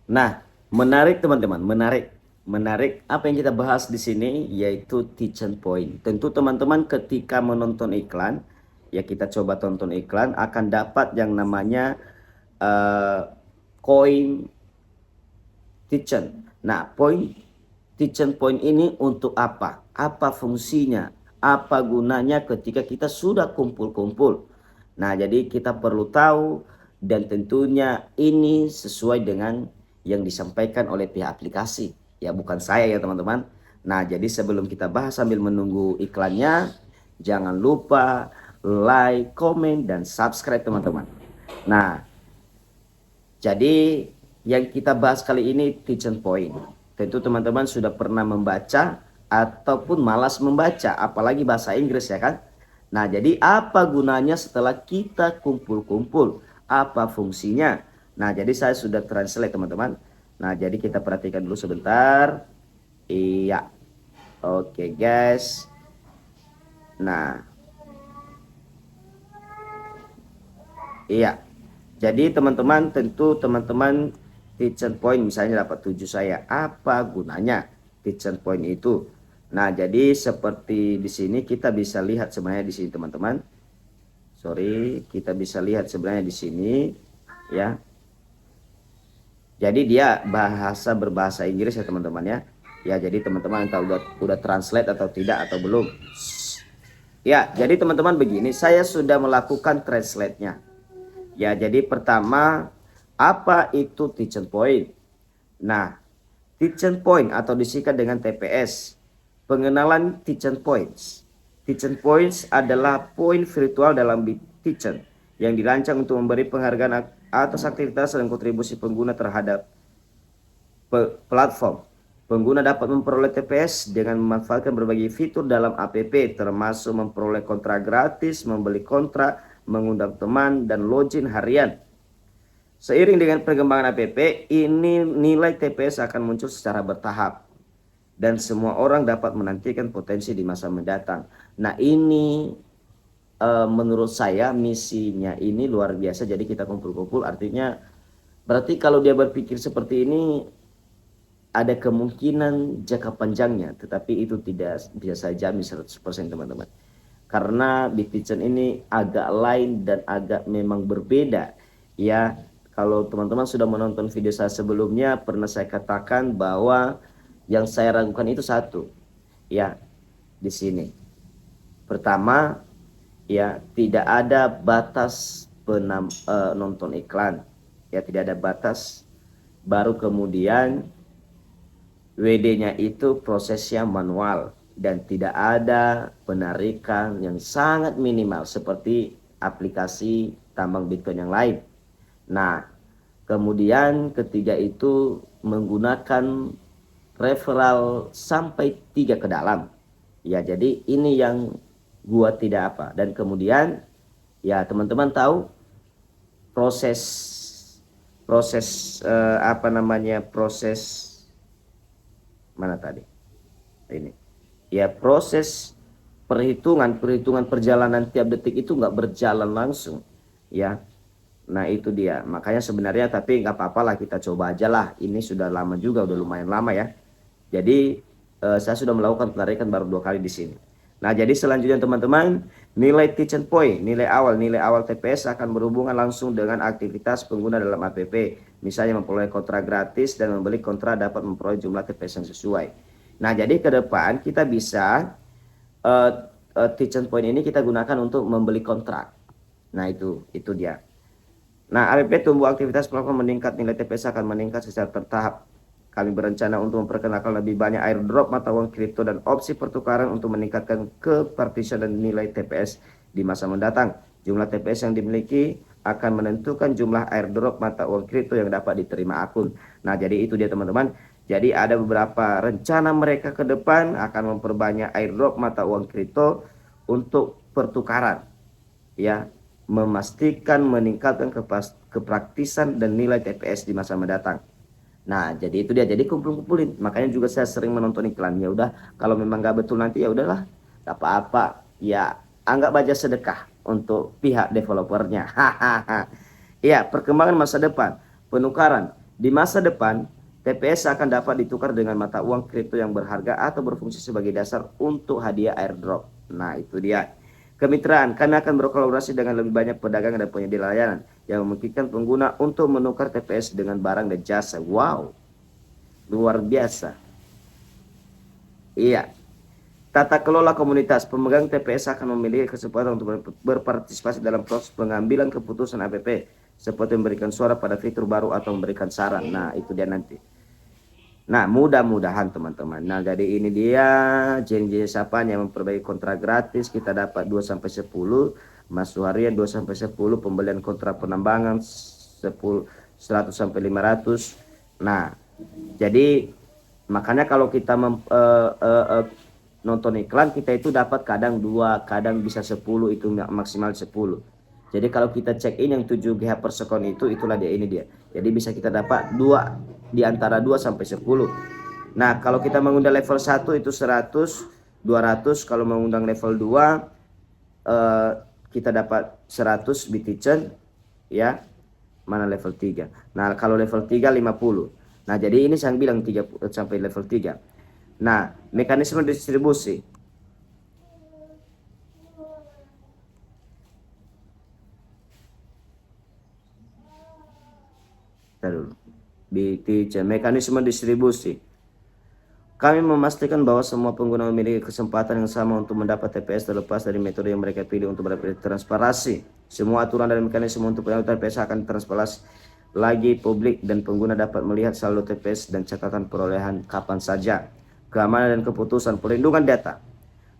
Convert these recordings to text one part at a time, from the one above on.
Nah, menarik teman-teman, menarik apa yang kita bahas di sini yaitu teaching point. Tentu teman-teman ketika menonton iklan, ya kita coba tonton iklan akan dapat yang namanya coin teaching. Nah, teaching point ini untuk apa? Apa fungsinya? Apa gunanya ketika kita sudah kumpul-kumpul? Nah, jadi kita perlu tahu dan tentunya ini sesuai dengan yang disampaikan oleh pihak aplikasi. Ya, bukan saya ya teman-teman. Nah, jadi sebelum kita bahas sambil menunggu iklannya, jangan lupa like, komen, dan subscribe teman-teman. Nah, jadi yang kita bahas kali ini teaching point. Tentu teman-teman sudah pernah membaca ataupun malas membaca, apalagi bahasa Inggris ya kan. Nah, jadi apa gunanya setelah kita kumpul-kumpul? Apa fungsinya? Nah, jadi saya sudah translate teman-teman. Nah, jadi kita perhatikan dulu sebentar. Iya. Oke, guys. Nah, iya. Jadi teman-teman tentu teman-teman teaching point misalnya dapat 7 saya. Apa gunanya teaching point itu? Nah, jadi seperti di sini kita bisa lihat sebenarnya di sini teman-teman. Sorry, kita bisa lihat sebenarnya di sini ya. Jadi dia berbahasa Inggris ya teman-teman ya. Ya, jadi teman-teman entah udah translate atau tidak atau belum. Ya, jadi teman-teman begini, saya sudah melakukan translate-nya. Ya, jadi pertama, apa itu teaching point? Nah, teaching point atau disingkat dengan TPS. Pengenalan teaching points. Teaching points adalah poin virtual dalam teaching yang dirancang untuk memberi penghargaan atas aktivitas dan kontribusi pengguna terhadap platform. Pengguna dapat memperoleh TPS dengan memanfaatkan berbagai fitur dalam app, termasuk memperoleh kontrak gratis, membeli kontrak, mengundang teman, dan login harian. Seiring dengan perkembangan app, ini nilai TPS akan muncul secara bertahap dan semua orang dapat menantikan potensi di masa mendatang. Nah, ini menurut saya misinya ini luar biasa. Jadi kita kumpul-kumpul artinya berarti kalau dia berpikir seperti ini ada kemungkinan jangka panjangnya, tetapi itu tidak bisa saya jamin 100% teman-teman. Karena Big Kitchen ini agak lain dan agak memang berbeda. Ya, kalau teman-teman sudah menonton video saya sebelumnya, pernah saya katakan bahwa yang saya ragukan itu satu. Ya, di sini. Pertama, ya tidak ada batas nonton iklan. Ya, tidak ada batas. Baru kemudian WD-nya itu prosesnya manual dan tidak ada penarikan yang sangat minimal seperti aplikasi tambang Bitcoin yang lain. Nah, kemudian ketiga itu menggunakan referral sampai 3 ke dalam. Ya, jadi ini yang gua tidak apa. Dan kemudian ya teman-teman tahu proses proses apa namanya proses mana tadi ini ya proses perhitungan perjalanan tiap detik itu nggak berjalan langsung ya. Nah itu dia makanya sebenarnya, tapi nggak apa-apa lah, kita coba aja lah, ini sudah lama juga, udah lumayan lama ya. Jadi saya sudah melakukan penarikan baru 2 kali di sini. Nah, jadi selanjutnya teman-teman, nilai teaching point, nilai awal TPS akan berhubungan langsung dengan aktivitas pengguna dalam app. Misalnya memperoleh kontrak gratis dan membeli kontrak dapat memperoleh jumlah TPS yang sesuai. Nah, jadi ke depan kita bisa teaching point ini kita gunakan untuk membeli kontrak. Nah, itu dia. Nah, app tumbuh aktivitas platform meningkat, nilai TPS akan meningkat secara bertahap. Kami berencana untuk memperkenalkan lebih banyak airdrop mata uang kripto dan opsi pertukaran untuk meningkatkan kepartisian dan nilai TPS di masa mendatang. Jumlah TPS yang dimiliki akan menentukan jumlah airdrop mata uang kripto yang dapat diterima akun. Nah, jadi itu dia teman-teman. Jadi ada beberapa rencana mereka ke depan akan memperbanyak airdrop mata uang kripto untuk pertukaran. Ya, memastikan meningkatkan kepraktisan dan nilai TPS di masa mendatang. Nah, jadi itu dia. Jadi kumpulin. Makanya juga saya sering menonton iklan. Ya udah, kalau memang nggak betul nanti ya udahlah, nggak apa-apa. Ya, anggap aja sedekah untuk pihak developernya. Hahaha. Ya, perkembangan masa depan, penukaran. Di masa depan, TPS akan dapat ditukar dengan mata uang kripto yang berharga atau berfungsi sebagai dasar untuk hadiah airdrop. Nah, itu dia. Kemitraan, kami akan berkolaborasi dengan lebih banyak pedagang dan penyedia layanan yang memungkinkan pengguna untuk menukar TPS dengan barang dan jasa. Wow, luar biasa. Iya. Tata kelola komunitas, pemegang TPS akan memiliki kesempatan untuk berpartisipasi dalam proses pengambilan keputusan APP, seperti memberikan suara pada fitur baru atau memberikan saran. Nah, itu dia nanti. Nah, mudah-mudahan teman-teman. Nah, jadi ini dia janji siapa yang memperbaiki kontrak gratis, kita dapat 2-10, masuk harian 2-10, pembelian kontrak penambangan 10 100-500. Nah, jadi makanya kalau kita nonton iklan, kita itu dapat kadang 2, kadang bisa 10, itu maksimal 10. Jadi kalau kita check in yang 7 GH per second itu, itulah dia, ini dia. Jadi bisa kita dapat 2, di antara 2-10. Nah, kalau kita mengundang level 1 itu 100, 200. Kalau mengundang level 2 kita dapat 100 BTC ya. Mana level 3. Nah, kalau level 3 50. Nah, jadi ini saya bilang 3 sampai level 3. Nah, mekanisme distribusi. BTC, mekanisme distribusi. Kami memastikan bahwa semua pengguna memiliki kesempatan yang sama untuk mendapat TPS terlepas dari metode yang mereka pilih untuk mendapat transparansi. Semua aturan dan mekanisme untuk penyaluran TPS akan transparansi lagi publik dan pengguna dapat melihat saldo TPS dan catatan perolehan kapan saja. Keamanan dan keputusan perlindungan data.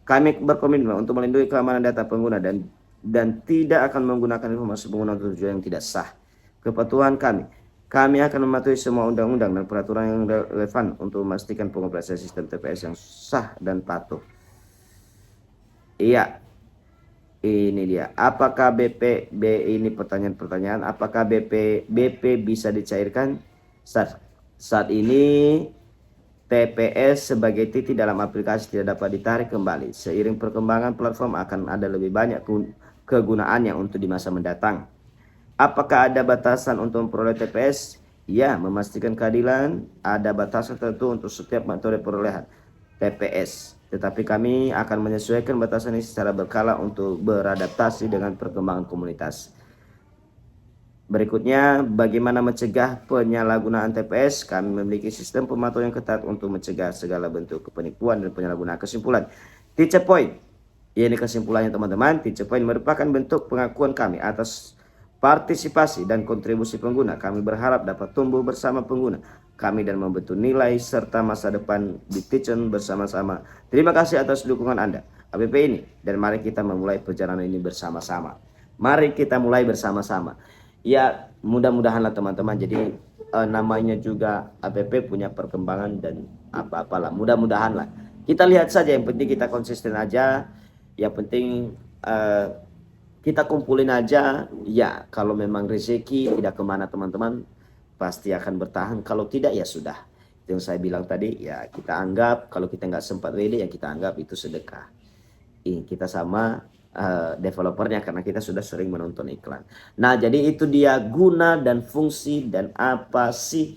Kami berkomitmen untuk melindungi keamanan data pengguna dan tidak akan menggunakan informasi pengguna untuk tujuan yang tidak sah. Kepatuhan kami akan mematuhi semua undang-undang dan peraturan yang relevan untuk memastikan pengoperasian sistem TPS yang sah dan patuh. Iya, ini dia. Apakah ini pertanyaan-pertanyaan? Apakah BP bisa dicairkan? Saat ini TPS sebagai titik dalam aplikasi tidak dapat ditarik kembali. Seiring perkembangan platform akan ada lebih banyak kegunaannya untuk di masa mendatang. Apakah ada batasan untuk memperoleh TPS? Ya, memastikan keadilan, ada batasan tertentu untuk setiap metode perolehan TPS. Tetapi kami akan menyesuaikan batasan ini secara berkala untuk beradaptasi dengan perkembangan komunitas. Berikutnya, bagaimana mencegah penyalahgunaan TPS? Kami memiliki sistem pemantauan yang ketat untuk mencegah segala bentuk penipuan dan penyalahgunaan. Kesimpulan, teacher point. Ini kesimpulannya teman-teman. Teacher point merupakan bentuk pengakuan kami atas partisipasi dan kontribusi pengguna. Kami berharap dapat tumbuh bersama pengguna kami dan membentuk nilai serta masa depan di Teachon bersama-sama. Terima kasih atas dukungan Anda APP ini, dan mari kita memulai perjalanan ini bersama-sama. Mari kita mulai bersama-sama. Ya, mudah-mudahanlah teman-teman. Jadi namanya juga APP punya perkembangan dan apa-apalah. Mudah-mudahanlah. Kita lihat saja, yang penting kita konsisten aja. Yang penting kita kumpulin aja. Ya, kalau memang rezeki tidak kemana teman-teman, pasti akan bertahan. Kalau tidak ya sudah. Itu yang saya bilang tadi, ya kita anggap kalau kita nggak sempat ready, ya kita anggap itu sedekah. Ini kita sama developernya karena kita sudah sering menonton iklan. Nah, jadi itu dia guna dan fungsi dan apa sih